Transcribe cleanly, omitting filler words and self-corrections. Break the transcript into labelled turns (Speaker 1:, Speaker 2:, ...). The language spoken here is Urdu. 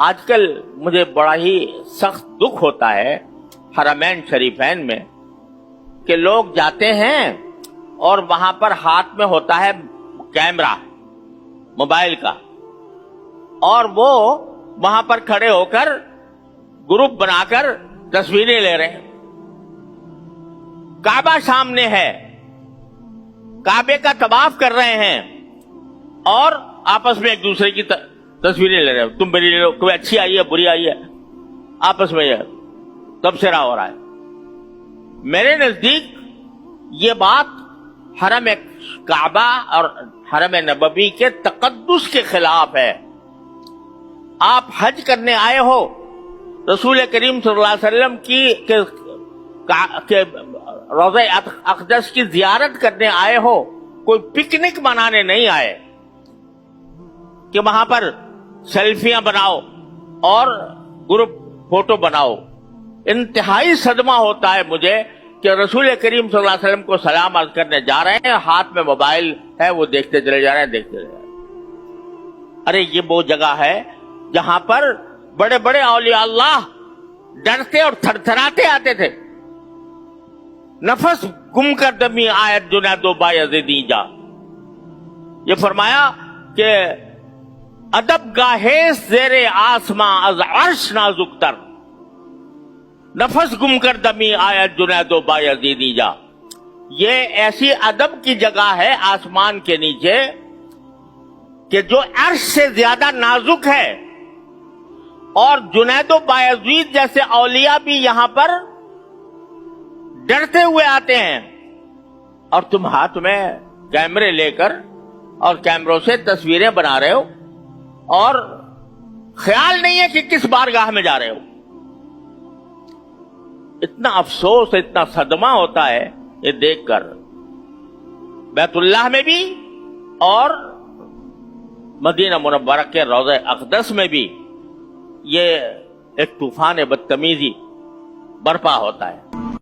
Speaker 1: آج کل مجھے بڑا ہی سخت دکھ ہوتا ہے حرمین شریفین میں کہ لوگ جاتے ہیں اور وہاں پر ہاتھ میں ہوتا ہے کیمرہ موبائل کا، اور وہ وہاں پر کھڑے ہو کر گروپ بنا کر تصویریں لے رہے ہیں۔ کعبہ سامنے ہے، کعبے کا طواف کر رہے ہیں اور آپس میں ایک دوسرے کی تصویریں لے رہے ہیں۔ تم میری لے لو، کوئی اچھی آئی ہے بری آئی ہے، آپس میں یہ تبصرہ ہو رہا ہے۔ میرے نزدیک یہ بات حرم کعبہ اور حرم نبوی کے تقدس کے خلاف ہے۔ آپ حج کرنے آئے ہو، رسول کریم صلی اللہ علیہ وسلم کی روضہ اقدس کی زیارت کرنے آئے ہو، کوئی پکنک منانے نہیں آئے کہ وہاں پر سیلفیاں بناؤ اور گروپ فوٹو بناؤ۔ انتہائی صدمہ ہوتا ہے مجھے کہ رسول کریم صلی اللہ علیہ وسلم کو سلام عرض کرنے جا رہے ہیں، ہاتھ میں موبائل ہے، وہ دیکھتے چلے جا رہے ہیں، دیکھتے چلے جا رہے ہیں۔ ارے یہ وہ جگہ ہے جہاں پر بڑے بڑے اولیاء اللہ ڈرتے اور تھر تھراتے آتے تھے۔ نفس گم کر دمی آیت جنید و بایزیدی جا، یہ فرمایا کہ ادب گاہے زیر آسماں از عرش نازک تر، نفس گم کر دمی آیت جنید و بایزیدی جا۔ یہ ایسی ادب کی جگہ ہے آسمان کے نیچے کہ جو عرش سے زیادہ نازک ہے، اور جنید و بایزید جیسے اولیاء بھی یہاں پر ڈرتے ہوئے آتے ہیں، اور تم ہاتھ میں کیمرے لے کر اور کیمروں سے تصویریں بنا رہے ہو اور خیال نہیں ہے کہ کس بارگاہ میں جا رہے ہو۔ اتنا افسوس، اتنا صدمہ ہوتا ہے یہ دیکھ کر۔ بیت اللہ میں بھی اور مدینہ منورہ کے روضہ اقدس میں بھی یہ ایک طوفان بدتمیزی برپا ہوتا ہے۔